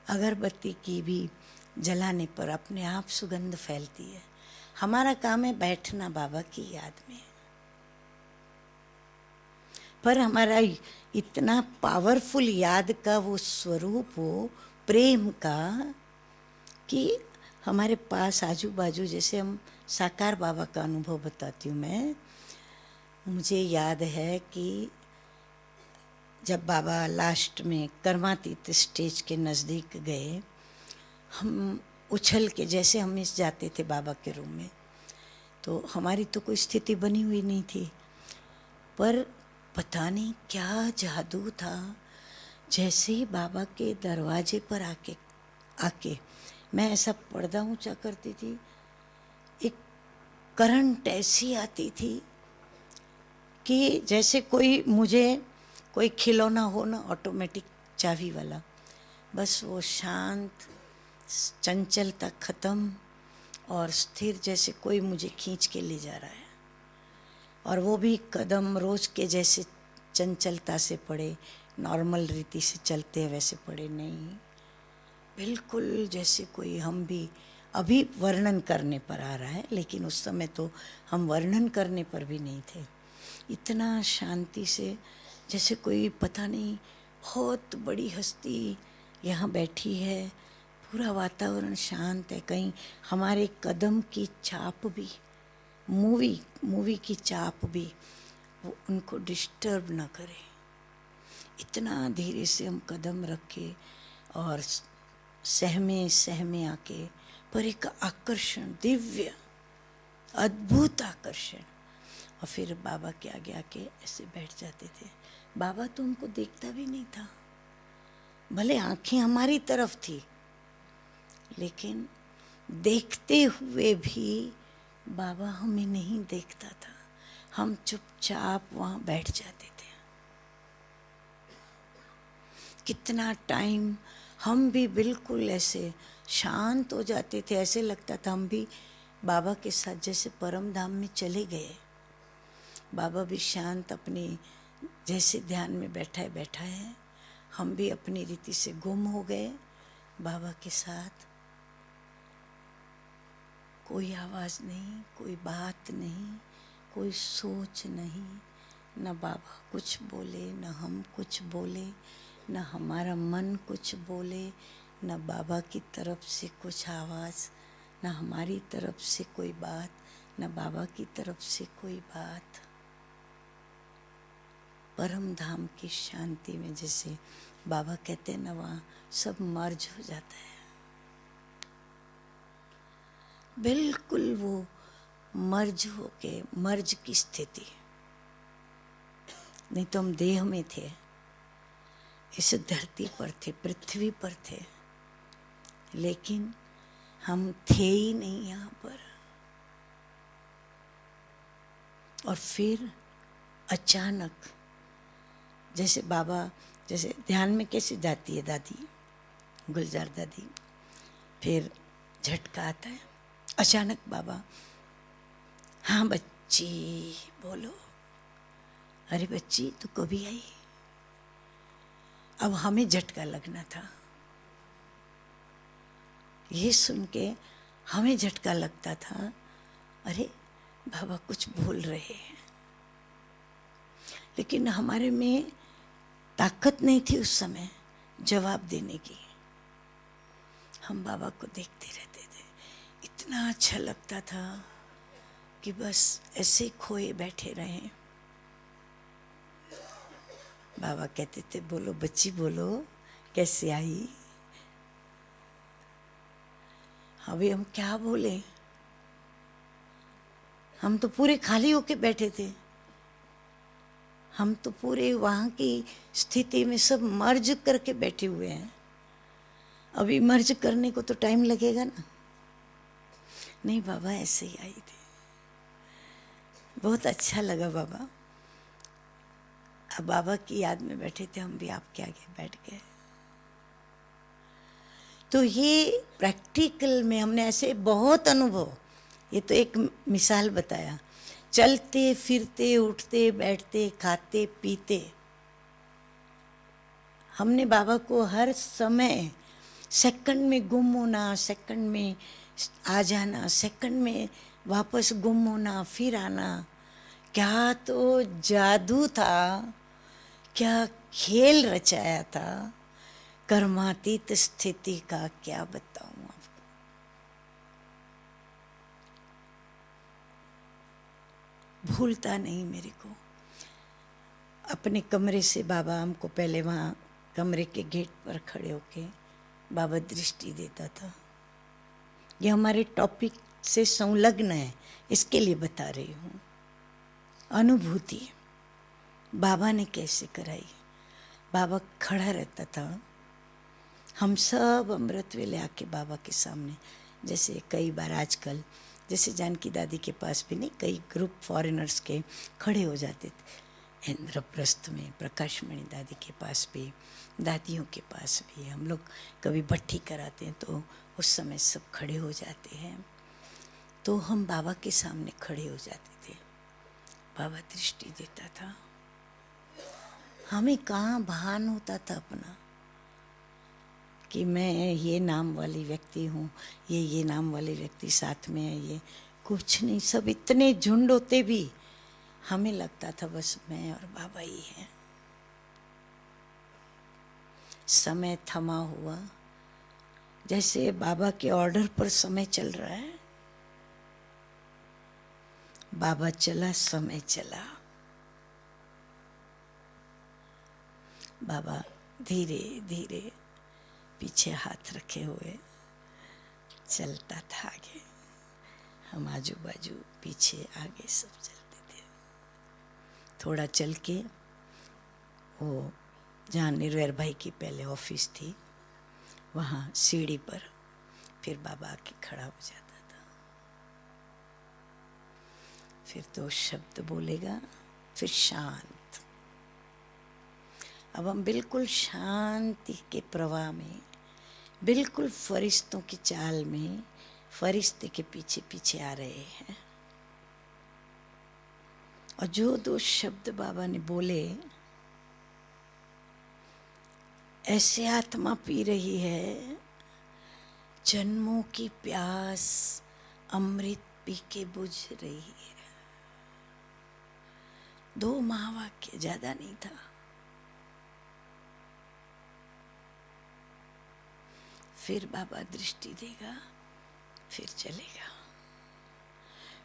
अगरबत्ती की भी जलाने पर अपने आप सुगंध फैलती है। हमारा काम है बैठना बाबा की याद में, पर हमारा इतना पावरफुल याद का वो स्वरूप हो प्रेम का कि हमारे पास आजू बाजू, जैसे हम साकार बाबा का अनुभव बताती हूँ मैं। मुझे याद है कि जब बाबा लास्ट में कर्मातीत स्टेज के नज़दीक गए, हम उछल के, जैसे हम इस जाते थे बाबा के रूम में, तो हमारी तो कोई स्थिति बनी हुई नहीं थी, पर पता नहीं क्या जादू था। जैसे ही बाबा के दरवाजे पर आके मैं ऐसा पर्दा ऊंचा करती थी, एक करंट ऐसी आती थी कि जैसे कोई खिलौना हो ना, ऑटोमेटिक चाबी वाला, बस वो शांत, चंचलता खत्म और स्थिर, जैसे कोई मुझे खींच के ले जा रहा है। और वो भी कदम रोज के जैसे चंचलता से पड़े, नॉर्मल रीति से चलते हैं वैसे पड़े नहीं, बिल्कुल जैसे कोई, हम भी अभी वर्णन करने पर आ रहा है, लेकिन उस समय तो हम वर्णन करने पर भी नहीं थे। इतना शांति से, जैसे कोई पता नहीं बहुत बड़ी हस्ती यहाँ बैठी है, पूरा वातावरण शांत है, कहीं हमारे कदम की छाप भी, मूवी की छाप भी वो उनको डिस्टर्ब ना करे। इतना धीरे से हम कदम रखे और सहमे आके, पर एक आकर्षण, दिव्य अद्भुत आकर्षण, और फिर बाबा के आगे आके ऐसे बैठ जाते थे। बाबा तो हमको देखता भी नहीं था, भले आंखें हमारी तरफ थी, लेकिन देखते हुए भी बाबा हमें नहीं देखता था। हम चुपचाप वहाँ बैठ जाते थे। कितना टाइम हम भी बिल्कुल ऐसे शांत हो जाते थे, ऐसे लगता था हम भी बाबा के साथ जैसे परम धाम में चले गए। बाबा भी शांत अपने जैसे ध्यान में बैठा है, हम भी अपनी रीति से गुम हो गए बाबा के साथ। कोई आवाज़ नहीं, कोई बात नहीं, कोई सोच नहीं, न बाबा कुछ बोले, न हम कुछ बोले, न हमारा मन कुछ बोले, न बाबा की तरफ से कुछ आवाज़, न हमारी तरफ से कोई बात, न बाबा की तरफ से कोई बात। परम धाम की शांति में, जैसे बाबा कहते हैं ना, वहाँ सब मर्ज हो जाता है, बिल्कुल वो मर्ज होके, मर्ज की स्थिति। नहीं तो हम देह में थे, इस धरती पर थे, पृथ्वी पर थे, लेकिन हम थे ही नहीं यहाँ पर। और फिर अचानक, जैसे बाबा, जैसे ध्यान में कैसे जाती है दादी, गुलजार दादी, फिर झटका आता है, अचानक बाबा, हाँ बच्ची बोलो, अरे बच्ची तू कभी आई। अब हमें झटका लगना था, ये सुन के हमें झटका लगता था, अरे बाबा कुछ बोल रहे हैं, लेकिन हमारे में ताकत नहीं थी उस समय जवाब देने की। हम बाबा को देखते रहते थे, इतना अच्छा लगता था कि बस ऐसे खोए बैठे रहे। बाबा कहते थे, बोलो बच्ची बोलो, कैसे आई। अभी हम क्या बोले, हम तो पूरे खाली होके बैठे थे, हम तो पूरे वहाँ की स्थिति में सब मर्ज करके बैठे हुए हैं। अभी मर्ज करने को तो टाइम लगेगा ना। नहीं बाबा ऐसे ही आई थी, बहुत अच्छा लगा बाबा। अब बाबा की याद में बैठे थे, हम भी आपके आगे बैठ गए। तो ये प्रैक्टिकल में हमने ऐसे बहुत अनुभव, ये तो एक मिसाल बताया, चलते फिरते उठते बैठते खाते पीते हमने बाबा को हर समय सेकंड में गुम होना, सेकंड में आ जाना, सेकंड में वापस गुम होना, फिर आना, क्या तो जादू था, क्या खेल रचाया था कर्मातीत स्थिति का, क्या बताऊं आपको। भूलता नहीं मेरे को। अपने कमरे से बाबा हमको पहले वहाँ कमरे के गेट पर खड़े होके बाबा दृष्टि देता था। ये हमारे टॉपिक से संलग्न है, इसके लिए बता रही हूँ। अनुभूति बाबा ने कैसे कराई। बाबा खड़ा रहता था, हम सब अमृत वेले आके बाबा के सामने, जैसे कई बार आजकल जैसे जानकी दादी के पास भी नहीं, कई ग्रुप फॉरेनर्स के खड़े हो जाते थे। इंद्रप्रस्थ में प्रकाशमणि दादी के पास भी, दादियों के पास भी, हम लोग कभी भट्ठी कराते हैं तो उस समय सब खड़े हो जाते हैं, तो हम बाबा के सामने खड़े हो जाते थे। बाबा दृष्टि देता था, हमें कहाँ भान होता था अपना कि मैं ये नाम वाली व्यक्ति हूँ, ये नाम वाले व्यक्ति साथ में है, ये कुछ नहीं। सब इतने झुंड होते भी हमें लगता था बस मैं और बाबा ही हैं। समय थमा हुआ, जैसे बाबा के ऑर्डर पर समय चल रहा है। बाबा चला, समय चला। बाबा धीरे धीरे पीछे हाथ रखे हुए चलता था आगे, हम आजू बाजू पीछे आगे सब चलते थे। थोड़ा चल के वो जहाँ निर्वैर भाई की पहले ऑफिस थी, वहाँ सीढ़ी पर फिर बाबा आके खड़ा हो जाता था। फिर तो शब्द बोलेगा, फिर शांत। अब हम बिल्कुल शांति के प्रवाह में, बिल्कुल फरिश्तों की चाल में, फरिश्ते के पीछे पीछे आ रहे हैं। और जो दो शब्द बाबा ने बोले, ऐसे आत्मा पी रही है जन्मों की प्यास, अमृत पी के बुझ रही है। 2 महावाक्य, ज्यादा नहीं था। फिर बाबा दृष्टि देगा, फिर चलेगा,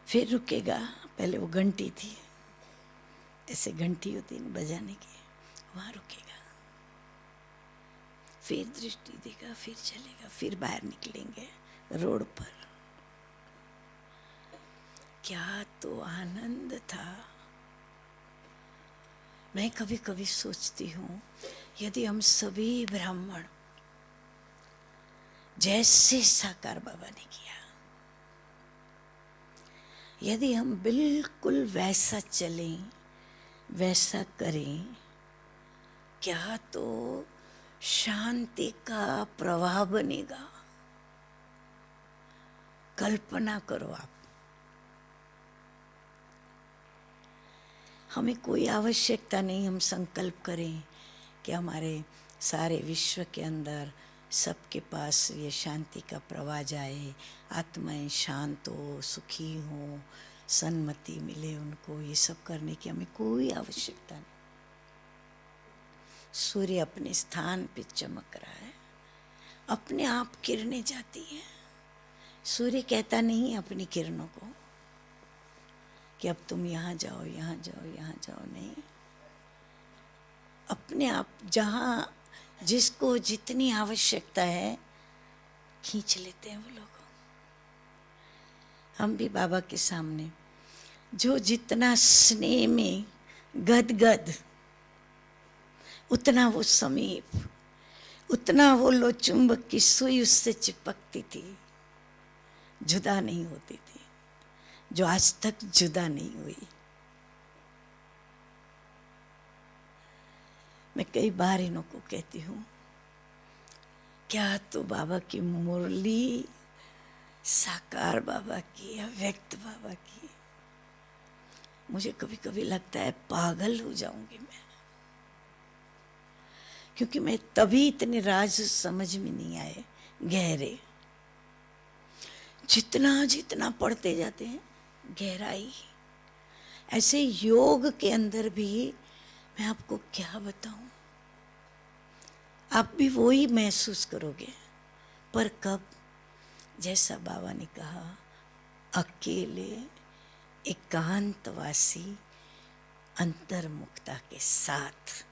फिर रुकेगा। पहले वो घंटी थी, ऐसे घंटी होती है बजाने की, वहां रुकेगा, फिर दृष्टि देगा, फिर चलेगा, फिर बाहर निकलेंगे रोड पर। क्या तो आनंद था। मैं कभी कभी सोचती हूँ, यदि हम सभी ब्राह्मण जैसे साकार बाबा ने किया, यदि हम बिल्कुल वैसा चलें, वैसा करें, क्या तो शांति का प्रवाह बनेगा। कल्पना करो आप। हमें कोई आवश्यकता नहीं हम संकल्प करें कि हमारे सारे विश्व के अंदर सबके पास ये शांति का प्रवाह जाए, आत्माएं शांत हो, सुखी हो, सन्मति मिले उनको। ये सब करने की हमें कोई आवश्यकता नहीं। सूर्य अपने स्थान पे चमक रहा है, अपने आप किरणें जाती हैं। सूर्य कहता नहीं अपनी किरणों को कि अब तुम यहाँ जाओ, यहाँ जाओ, यहाँ जाओ, नहीं। अपने आप जहाँ जिसको जितनी आवश्यकता है खींच लेते हैं वो लोग। हम भी बाबा के सामने जो जितना स्नेह में गदगद, उतना वो समीप, उतना वो लो चुंबक की सुई उससे चिपकती थी, जुदा नहीं होती थी, जो आज तक जुदा नहीं हुई। मैं कई बार इन्हों को कहती हूँ, क्या तो बाबा की मुरली, साकार बाबा की, अव्यक्त बाबा की। मुझे कभी कभी लगता है पागल हो जाऊंगी मैं, क्योंकि मैं तभी इतने राज समझ में नहीं आए गहरे। जितना जितना पढ़ते जाते हैं गहराई। ऐसे योग के अंदर भी मैं आपको क्या बताऊं, आप भी वो ही महसूस करोगे, पर कब? जैसा बाबा ने कहा, अकेले एकांतवासी अंतर्मुखता के साथ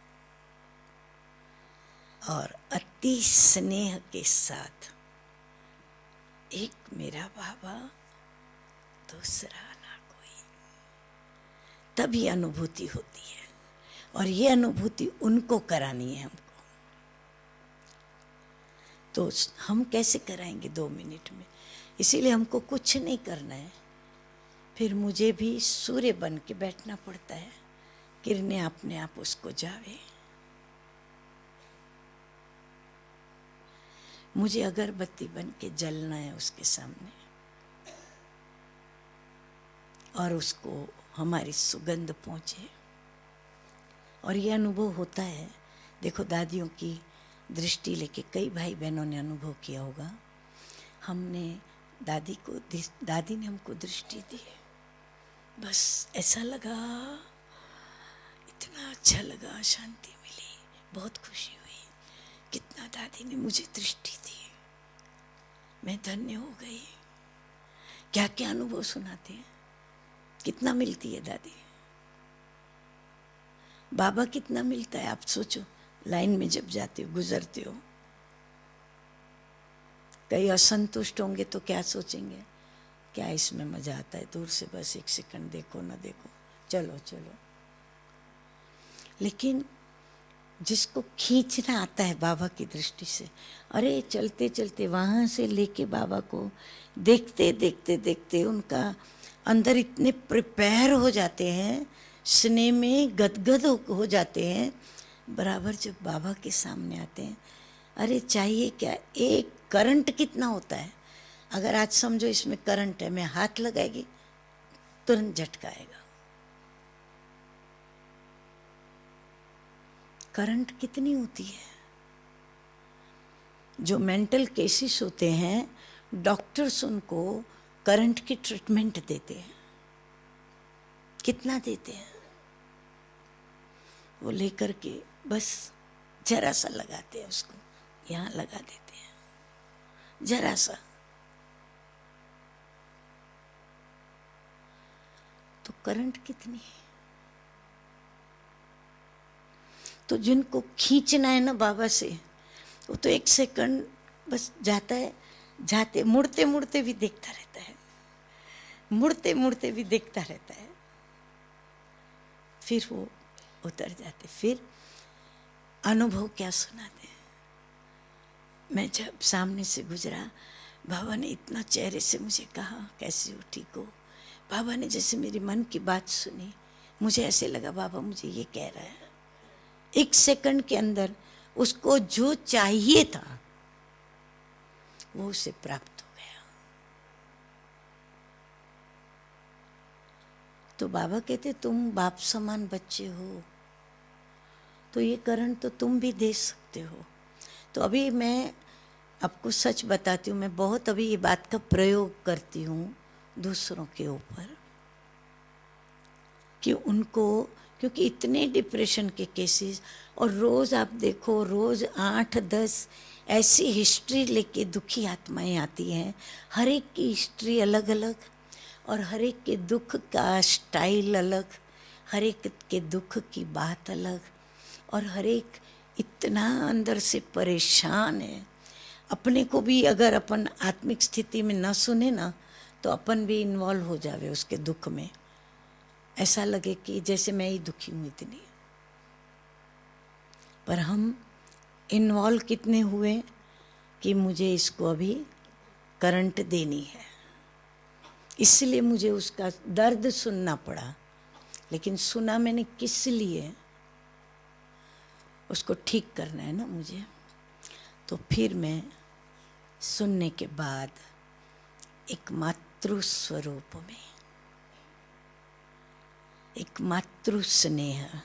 और अति स्नेह के साथ। एक मेरा बाबा, दूसरा ना कोई। तभी अनुभूति होती है, और ये अनुभूति उनको करानी है हमको। तो हम कैसे कराएंगे 2 मिनट में? इसीलिए हमको कुछ नहीं करना है। फिर मुझे भी सूर्य बन के बैठना पड़ता है, किरणें अपने आप उसको जावे। मुझे अगरबत्ती बन के जलना है उसके सामने, और उसको हमारी सुगंध पहुंचे। और ये अनुभव होता है। देखो, दादियों की दृष्टि लेके कई भाई बहनों ने अनुभव किया होगा। हमने दादी ने हमको दृष्टि दी, बस ऐसा लगा, इतना अच्छा लगा, शांति मिली, बहुत खुशी हुई। कितना दादी ने मुझे दृष्टि दी, मैं धन्य हो गई। क्या क्या अनुभव सुनाते हैं। कितना मिलती है दादी, बाबा कितना मिलता है। आप सोचो, लाइन में जब जाते हो, गुजरते हो, कई असंतुष्ट होंगे तो क्या सोचेंगे, क्या इसमें मजा आता है, दूर से बस 1 सेकंड देखो ना देखो, चलो चलो। लेकिन जिसको खींचना आता है बाबा की दृष्टि से, अरे चलते चलते वहां से लेके बाबा को देखते देखते देखते उनका अंदर इतने प्रिपेयर हो जाते हैं, स्नेह में गदगद हो जाते हैं। बराबर जब बाबा के सामने आते हैं, अरे चाहिए क्या, एक करंट कितना होता है। अगर आज समझो इसमें करंट है, मैं हाथ लगाएगी तुरंत झटका आएगा। करंट कितनी होती है। जो मेंटल केसेस होते हैं, डॉक्टर्स उनको करंट की ट्रीटमेंट देते हैं। कितना देते हैं? वो लेकर के बस जरा सा लगाते हैं, उसको यहाँ लगा देते हैं, जरा सा। तो करंट कितनी है। तो जिनको खींचना है ना बाबा से, वो तो 1 सेकंड बस जाता है, जाते मुड़ते मुड़ते भी देखता रहता है, मुड़ते मुड़ते भी देखता रहता है, फिर वो उतर जाते। फिर अनुभव क्या सुनाते हैं। मैं जब सामने से गुजरा, बाबा ने इतना चेहरे से मुझे कहा, कैसी हो, ठीक हो। बाबा ने जैसे मेरे मन की बात सुनी, मुझे ऐसे लगा बाबा मुझे ये कह रहा है। 1 सेकंड के अंदर उसको जो चाहिए था वो उसे प्राप्त हो गया। तो बाबा कहते तुम बाप समान बच्चे हो, तो ये करंट तो तुम भी दे सकते हो। तो अभी मैं आपको सच बताती हूँ, मैं बहुत अभी ये बात का प्रयोग करती हूँ दूसरों के ऊपर, कि उनको, क्योंकि इतने डिप्रेशन के केसेस, और रोज़ आप देखो, रोज़ 8-10 ऐसी हिस्ट्री लेके दुखी आत्माएं आती हैं। हर एक की हिस्ट्री अलग अलग, और हर एक के दुख का स्टाइल अलग, हर एक के दुख की बात अलग, और हर एक इतना अंदर से परेशान है। अपने को भी अगर अपन आत्मिक स्थिति में न सुने ना, तो अपन भी इन्वॉल्व हो जावे उसके दुख में। ऐसा लगे कि जैसे मैं ही दुखी हूँ इतनी। पर हम इन्वॉल्व कितने हुए कि मुझे इसको अभी करंट देनी है, इसलिए मुझे उसका दर्द सुनना पड़ा। लेकिन सुना मैंने किस लिए, उसको ठीक करना है ना मुझे। तो फिर मैं सुनने के बाद एक मातृ स्वरूप में, एक मातृ स्नेह।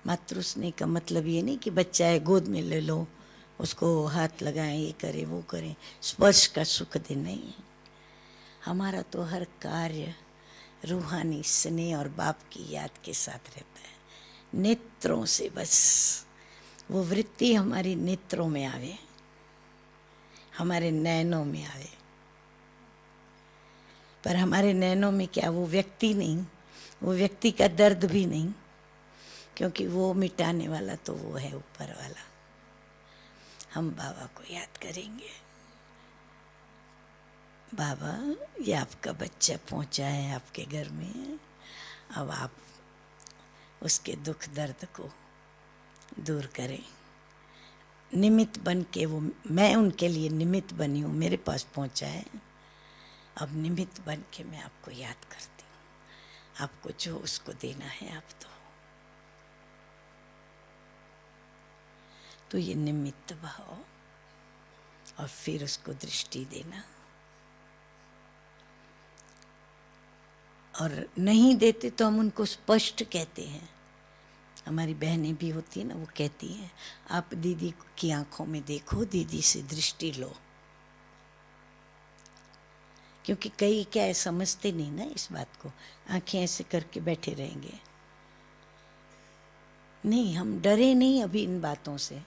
मातृ स्नेह का मतलब ये नहीं कि बच्चा है गोद में ले लो उसको हाथ लगाएं, ये करें वो करें, स्पर्श का सुख दे, नहीं। हमारा तो हर कार्य रूहानी स्नेह और बाप की याद के साथ रहता है। नेत्रों से बस वो वृत्ति हमारी नेत्रों में आवे, हमारे नैनों में आवे। पर हमारे नैनों में क्या, वो व्यक्ति नहीं, वो व्यक्ति का दर्द भी नहीं, क्योंकि वो मिटाने वाला तो वो है ऊपर वाला। हम बाबा को याद करेंगे, बाबा ये आपका बच्चा पहुंचा है आपके घर में, अब आप उसके दुख दर्द को दूर करें। निमित्त बन के वो, मैं उनके लिए निमित्त बनी हूँ, मेरे पास पहुंचा है, अब निमित्त बन के मैं आपको याद करती हूँ। आपको जो उसको देना है आप दो। तो ये निमित्त भाव, और फिर उसको दृष्टि देना। और नहीं देते तो हम उनको स्पष्ट कहते हैं। हमारी बहनें भी होती है ना, वो कहती हैं आप दीदी की आंखों में देखो, दीदी से दृष्टि लो। क्योंकि कई क्या है, समझते नहीं ना इस बात को, आंखें ऐसे करके बैठे रहेंगे। नहीं, हम डरे नहीं अभी इन बातों से,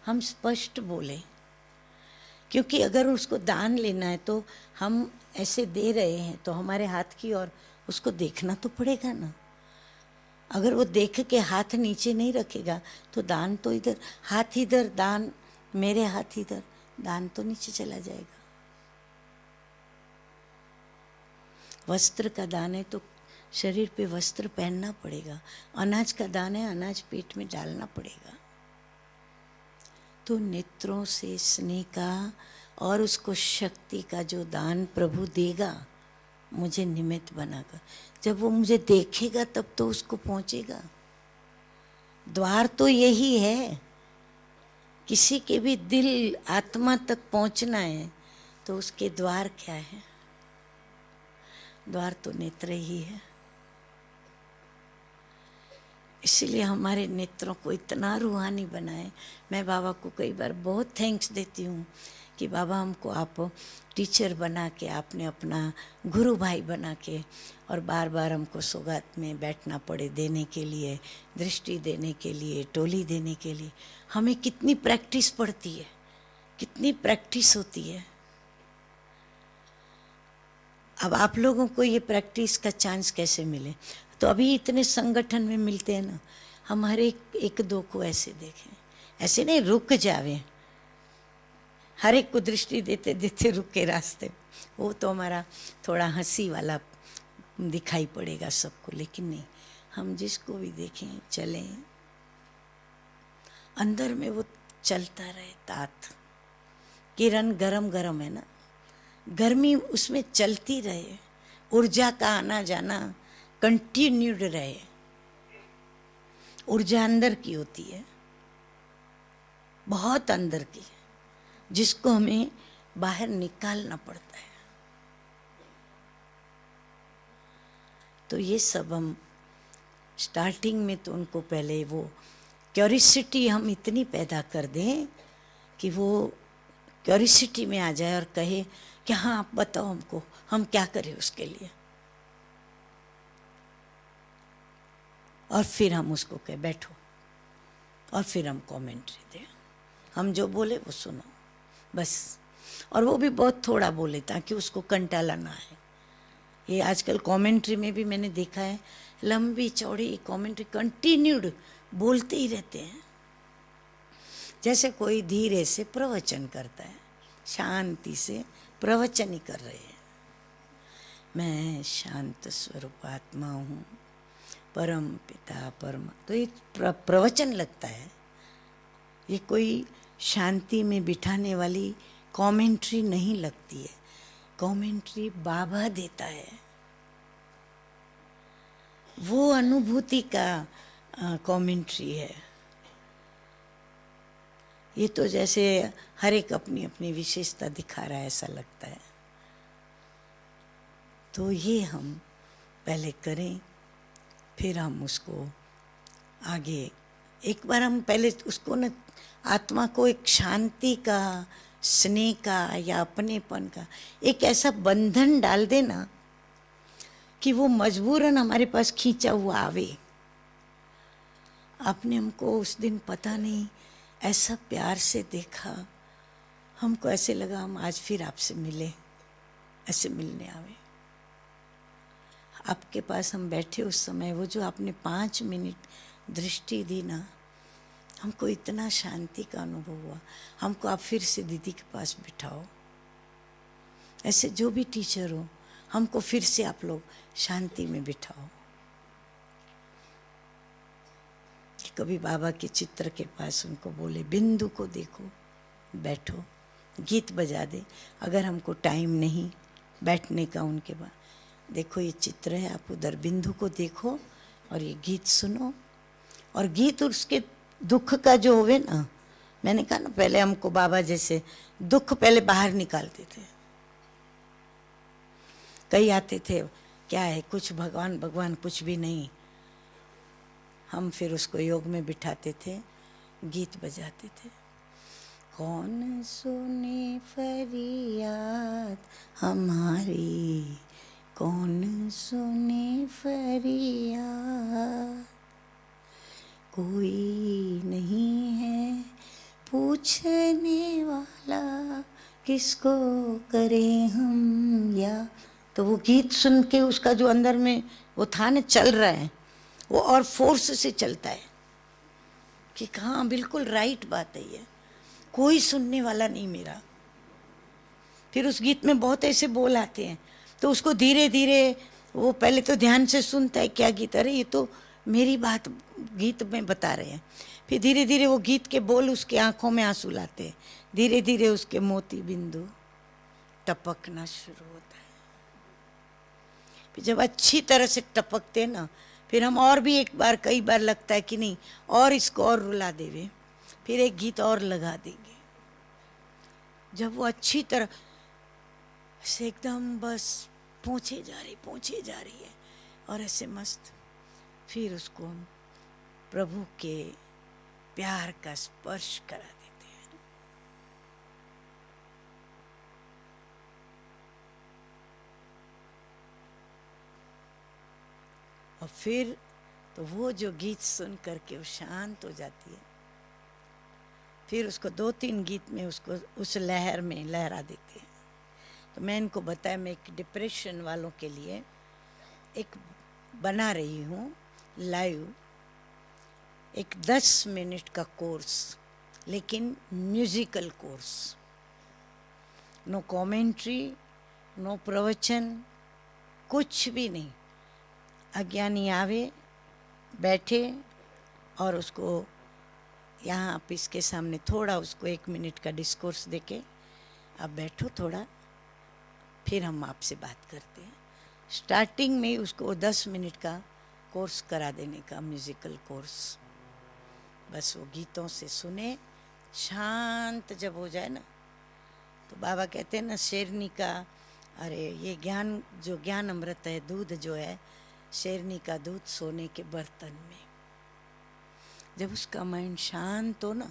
हम स्पष्ट बोले। क्योंकि अगर उसको दान लेना है तो हम ऐसे दे रहे हैं तो हमारे हाथ की ओर उसको देखना तो पड़ेगा ना। अगर वो देख के हाथ नीचे नहीं रखेगा तो दान तो इधर, हाथ इधर दान, मेरे हाथ इधर, दान तो नीचे चला जाएगा। वस्त्र का दान है तो शरीर पे वस्त्र पहनना पड़ेगा, अनाज का दान है अनाज पेट में डालना पड़ेगा। तो नेत्रों से स्नेह का और उसको शक्ति का जो दान प्रभु देगा, मुझे निमित्त बनाकर, जब वो मुझे देखेगा तब तो उसको पहुंचेगा। द्वार तो यही है, किसी के भी दिल आत्मा तक पहुंचना है तो उसके द्वार क्या है? द्वार तो नेत्र ही है। इसीलिए हमारे नेत्रों को इतना रूहानी बनाए। मैं बाबा को कई बार बहुत थैंक्स देती हूँ कि बाबा हमको आप टीचर बना के, आपने अपना गुरु भाई बना के, और बार बार हमको सौगात में बैठना पड़े देने के लिए, दृष्टि देने के लिए, टोली देने के लिए। हमें कितनी प्रैक्टिस पड़ती है, कितनी प्रैक्टिस होती है। अब आप लोगों को ये प्रैक्टिस का चांस कैसे मिले? तो अभी इतने संगठन में मिलते हैं ना, हम हर एक दो को ऐसे देखें, ऐसे नहीं रुक जावे, हर एक को दृष्टि देते देते रुके रास्ते, वो तो हमारा थोड़ा हंसी वाला दिखाई पड़ेगा सबको। लेकिन नहीं, हम जिसको भी देखें चलें, अंदर में वो चलता रहे। तात किरण गरम गरम है ना, गर्मी उसमें चलती रहे, ऊर्जा का आना जाना कंटिन्यूड रहे। ऊर्जा अंदर की होती है, बहुत अंदर की, जिसको हमें बाहर निकालना पड़ता है। तो ये सब हम स्टार्टिंग में तो उनको पहले वो क्यूरियोसिटी हम इतनी पैदा कर दें कि वो क्यूरियोसिटी में आ जाए और कहे कि हाँ आप बताओ हमको, हम क्या करें उसके लिए। और फिर हम उसको कहे बैठो, और फिर हम कमेंट्री दें, हम जो बोले वो सुनो बस। और वो भी बहुत थोड़ा बोले ताकि उसको कंटाला ना आए। ये आजकल कमेंट्री में भी मैंने देखा है, लंबी चौड़ी कमेंट्री कंटिन्यूड बोलते ही रहते हैं, जैसे कोई धीरे से प्रवचन करता है, शांति से प्रवचन ही कर रहे हैं। मैं शांत स्वरूप आत्मा हूँ, परम पिता परम, तो ये प्रवचन लगता है। ये कोई शांति में बिठाने वाली कमेंट्री नहीं लगती है। कमेंट्री बाबा देता है, वो अनुभूति का कमेंट्री है। ये तो जैसे हर एक अपनी अपनी विशेषता दिखा रहा है ऐसा लगता है। तो ये हम पहले करें, फिर हम उसको आगे एक बार हम पहले उसको न, आत्मा को एक शांति का, स्नेह का या अपनेपन का एक ऐसा बंधन डाल देना कि वो मजबूरन हमारे पास खींचा हुआ आवे। आपने हमको उस दिन पता नहीं ऐसा प्यार से देखा, हमको ऐसे लगा हम आज फिर आपसे मिले, ऐसे मिलने आवे। आपके पास हम बैठे उस समय, वो जो आपने 5 मिनट दृष्टि दी ना, हमको इतना शांति का अनुभव हुआ। हमको आप फिर से दीदी के पास बिठाओ, ऐसे जो भी टीचर हो, हमको फिर से आप लोग शांति में बिठाओ। कभी बाबा के चित्र के पास उनको बोले बिंदु को देखो, बैठो, गीत बजा दे। अगर हमको टाइम नहीं बैठने का उनके बाद, देखो ये चित्र है, आप उधर बिंदु को देखो और ये गीत सुनो। और गीत उसके दुख का जो होवे ना, मैंने कहा ना पहले हमको बाबा जैसे दुख पहले बाहर निकालते थे। कई आते थे, क्या है कुछ भगवान भगवान कुछ भी नहीं। हम फिर उसको योग में बिठाते थे, गीत बजाते थे। कौन सुने फरियाद हमारी, कौन सुने फरियाद, कोई नहीं है पूछने वाला, किसको करें हम या। तो वो गीत सुन के उसका जो अंदर में वो था ना, चल रहा है वो, और फोर्स से चलता है कि हाँ बिल्कुल राइट बात है, ये कोई सुनने वाला नहीं मेरा। फिर उस गीत में बहुत ऐसे बोल आते हैं, तो उसको धीरे धीरे वो पहले तो ध्यान से सुनता है, क्या गीत, अरे ये तो मेरी बात गीत में बता रहे हैं। फिर धीरे धीरे वो गीत के बोल उसके आंखों में आंसू लाते हैं, धीरे धीरे उसके मोती बिंदु टपकना शुरू होता है। फिर जब अच्छी तरह से टपकते ना, फिर हम और भी एक बार, कई बार लगता है कि नहीं और इसको और रुला देवे, फिर एक गीत और लगा देंगे। जब वो अच्छी तरह से एकदम बस पहुँचे जा रही है और ऐसे मस्त, फिर उसको हम प्रभु के प्यार का स्पर्श करा देते हैं। और फिर तो वो जो गीत सुन करके वो शांत हो जाती है। फिर उसको 2-3 गीत में उसको उस लहर में लहरा देते हैं। तो मैं इनको बताया, मैं एक डिप्रेशन वालों के लिए एक बना रही हूँ लाइव, एक 10 मिनट का कोर्स, लेकिन musical course, no commentary, no प्रवचन, कुछ भी नहीं। अज्ञानी आवे, बैठे और उसको यहाँ आप इसके सामने थोड़ा उसको 1 मिनट का डिस्कोर्स देके आप बैठो थोड़ा, फिर हम आपसे बात करते हैं। स्टार्टिंग में उसको 10 मिनट का कोर्स करा देने का, म्यूजिकल कोर्स। बस वो गीतों से सुने, शांत जब हो जाए ना, तो बाबा कहते हैं ना शेरनी का, अरे ये ज्ञान, जो ज्ञान अमृत है, दूध जो है, शेरनी का दूध सोने के बर्तन में। जब उसका माइंड शांत हो ना,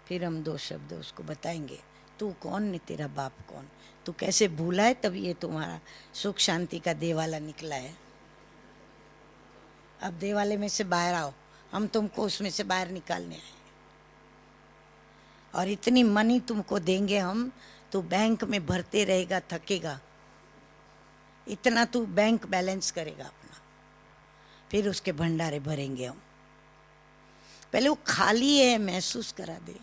फिर हम 2 शब्द उसको बताएंगे, तू कौन ने, तेरा बाप कौन, तू कैसे भूला है, तब ये तुम्हारा सुख शांति का देवाला निकला है। अब देवाले में से बाहर आओ, हम तुमको उसमें से बाहर निकालने आए, और इतनी मनी तुमको देंगे हम, तू बैंक में भरते रहेगा, थकेगा, इतना तू बैंक बैलेंस करेगा अपना, फिर उसके भंडारे भरेंगे हम। पहले वो खाली है महसूस करा दे,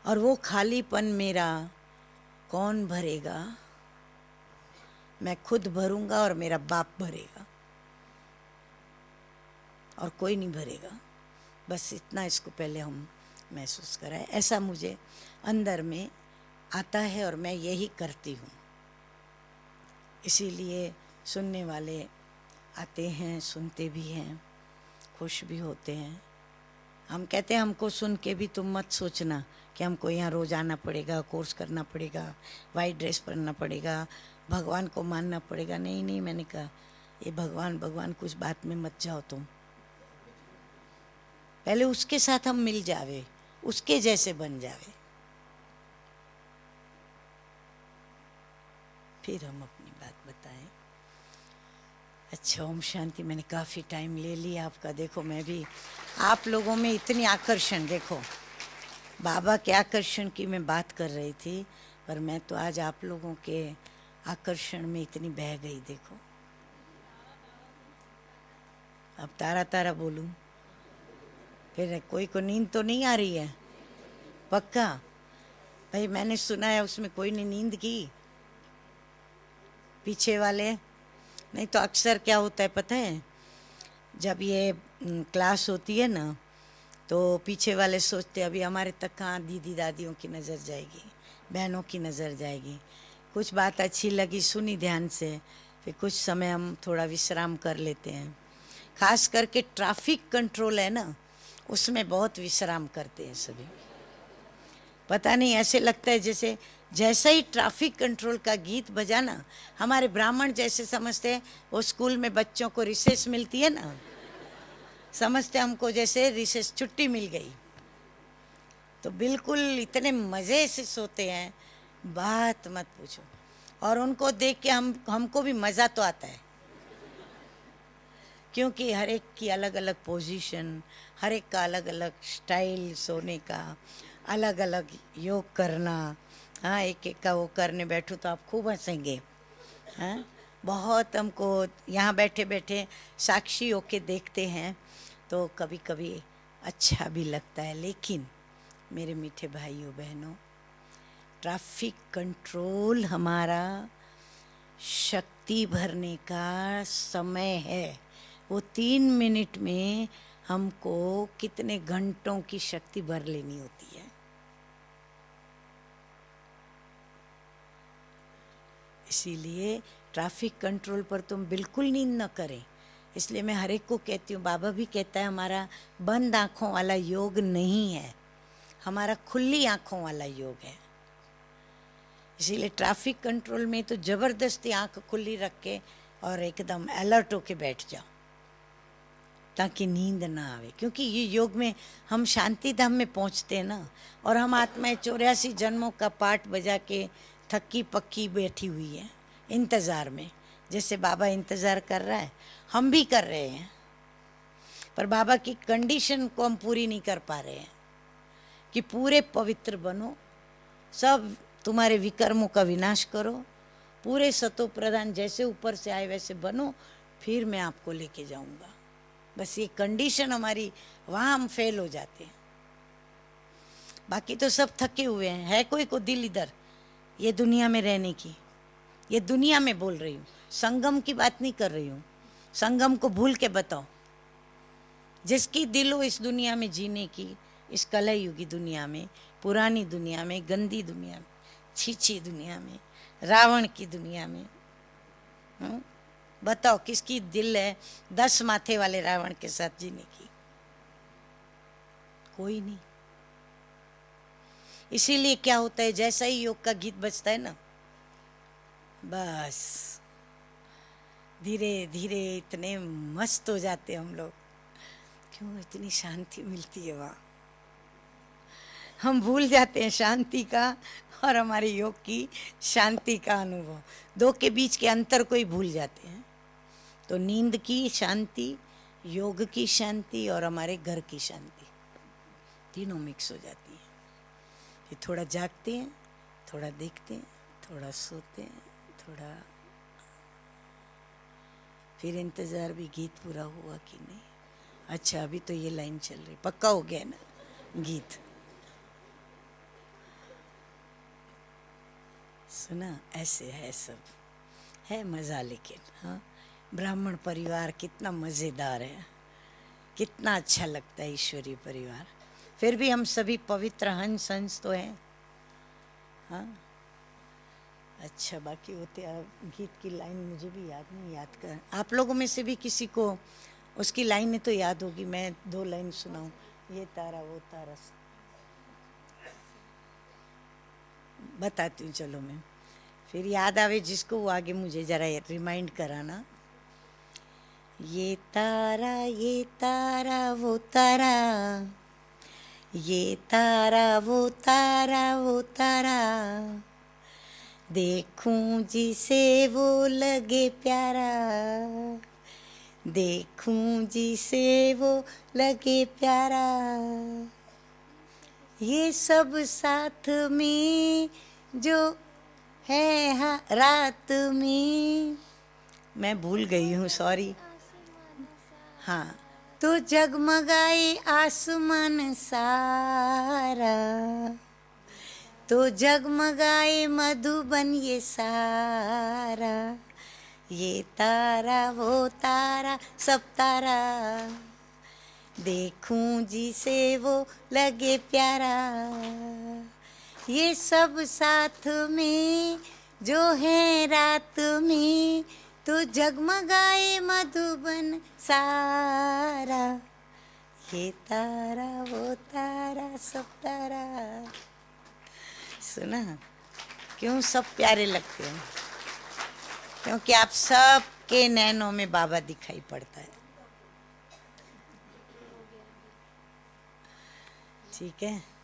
और वो खालीपन मेरा कौन भरेगा, मैं खुद भरूंगा और मेरा बाप भरेगा, और कोई नहीं भरेगा। बस इतना इसको पहले हम महसूस कराए। ऐसा मुझे अंदर में आता है और मैं यही करती हूँ। इसीलिए सुनने वाले आते हैं, सुनते भी हैं, खुश भी होते हैं। हम कहते हैं हमको सुन के भी तुम मत सोचना कि हमको यहाँ रोज आना पड़ेगा, कोर्स करना पड़ेगा, वाइट ड्रेस पहनना पड़ेगा, भगवान को मानना पड़ेगा। नहीं नहीं, मैंने कहा ये भगवान भगवान कुछ बात में मत जाओ तुम। पहले उसके साथ हम मिल जावे, उसके जैसे बन जावे, फिर हम अपनी बात बताएं। अच्छा, ओम शांति। मैंने काफ़ी टाइम ले लिया आपका। देखो मैं भी आप लोगों में इतनी आकर्षण, देखो बाबा के आकर्षण की मैं बात कर रही थी, पर मैं तो आज आप लोगों के आकर्षण में इतनी बह गई। देखो अब तारा तारा बोलूं, फिर कोई को नींद तो नहीं आ रही है? पक्का? भाई मैंने सुना है उसमें कोई ने नींद की, पीछे वाले। नहीं तो अक्सर क्या होता है पता है, जब ये क्लास होती है ना, तो पीछे वाले सोचते अभी हमारे तक कहाँ दीदी दादियों की नज़र जाएगी, बहनों की नज़र जाएगी। कुछ बात अच्छी लगी, सुनी ध्यान से, फिर कुछ समय हम थोड़ा विश्राम कर लेते हैं। खास करके ट्रैफिक कंट्रोल है ना, उसमें बहुत विश्राम करते हैं सभी। पता नहीं, ऐसे लगता है जैसे जैसा ही ट्रैफिक कंट्रोल का गीत बजा ना, हमारे ब्राह्मण जैसे समझते हैं वो स्कूल में बच्चों को रिसेस मिलती है ना, समझते हमको जैसे रिसेस छुट्टी मिल गई। तो बिल्कुल इतने मज़े से सोते हैं, बात मत पूछो। और उनको देख के हमको भी मज़ा तो आता है, क्योंकि हर एक की अलग अलग पोजीशन, हर एक का अलग अलग स्टाइल सोने का, अलग अलग योग करना। हाँ, एक एक का वो करने बैठो तो आप खूब हंसेंगे। हाँ, बहुत हमको यहाँ बैठे बैठे साक्षी होके देखते हैं तो कभी कभी अच्छा भी लगता है। लेकिन मेरे मीठे भाइयों बहनों, ट्रैफिक कंट्रोल हमारा शक्ति भरने का समय है। वो 3 मिनट में हमको कितने घंटों की शक्ति भर लेनी होती है। इसीलिए ट्रैफिक कंट्रोल पर तुम बिल्कुल नींद न करें। इसलिए मैं हर एक को कहती हूँ, बाबा भी कहता है हमारा बंद आँखों वाला योग नहीं है, हमारा खुली आँखों वाला योग है। इसीलिए ट्रैफिक कंट्रोल में तो ज़बरदस्ती आँख खुली रख के और एकदम अलर्ट होके बैठ जाओ ताकि नींद ना आवे। क्योंकि ये योग में हम शांति धाम में पहुँचते हैं ना, और हम आत्माएं 84 जन्मों का पाठ बजा के थकी पक्की बैठी हुई है इंतज़ार में। जैसे बाबा इंतज़ार कर रहा है, हम भी कर रहे हैं, पर बाबा की कंडीशन को हम पूरी नहीं कर पा रहे हैं कि पूरे पवित्र बनो, सब तुम्हारे विकर्मों का विनाश करो, पूरे सतो प्रधान जैसे ऊपर से आए वैसे बनो, फिर मैं आपको लेके जाऊंगा। बस ये कंडीशन हमारी, वहाँ हम फेल हो जाते हैं। बाकी तो सब थके हुए हैं। है कोई को दिल इधर ये दुनिया में रहने की? ये दुनिया में बोल रही हूँ, संगम की बात नहीं कर रही हूँ। संगम को भूल के बताओ, जिसकी दिल हो इस दुनिया में जीने की, इस कलयुगी दुनिया में, पुरानी दुनिया में, गंदी दुनिया में, छीछी दुनिया में, रावण की दुनिया में, बताओ किसकी दिल है 10 माथे वाले रावण के साथ जीने की? कोई नहीं। इसीलिए क्या होता है, जैसा ही योग का गीत बजता है ना, बस धीरे धीरे इतने मस्त हो जाते हम लोग। क्यों? इतनी शांति मिलती है वहाँ, हम भूल जाते हैं शांति का और हमारे योग की शांति का अनुभव। दो के बीच के अंतर को ही भूल जाते हैं। तो नींद की शांति, योग की शांति और हमारे घर की शांति, तीनों मिक्स हो जाती है। फिर थोड़ा जागते हैं, थोड़ा देखते हैं, थोड़ा सोते हैं, थोड़ा फिर इंतज़ार भी गीत पूरा हुआ कि नहीं। अच्छा, अभी तो ये लाइन चल रही, पक्का हो गया ना गीत? सुना? ऐसे है, सब है मज़ा। लेकिन हाँ, ब्राह्मण परिवार कितना मज़ेदार है, कितना अच्छा लगता है ईश्वरीय परिवार। फिर भी हम सभी पवित्र हंस हंस तो हैं। हाँ, अच्छा, बाकी होते गीत की लाइन मुझे भी याद नहीं, याद कर आप लोगों में से भी किसी को उसकी लाइनें तो याद होगी। मैं 2 लाइन सुनाऊं, ये तारा वो तारा, बताती हूँ। चलो मैं फिर याद आवे जिसको वो आगे मुझे ज़रा रिमाइंड कराना। ये तारा वो तारा, ये तारा वो तारा, देखूं जिसे वो लगे प्यारा, देखूं जिसे वो लगे प्यारा। ये सब साथ में जो है रात में, मैं भूल गई हूँ, सॉरी। हाँ, तो जगमगाए आसमान सारा, तो जगमगाए मधुबन ये सारा। ये तारा वो तारा सब तारा, देखूं जिसे वो लगे प्यारा। ये सब साथ में जो है रात में, तो जगमगाए मधुबन सारा। ये तारा वो तारा सब तारा। सुना? क्यों सब प्यारे लगते हैं? क्योंकि आप सब के नैनों में बाबा दिखाई पड़ता है। ठीक है।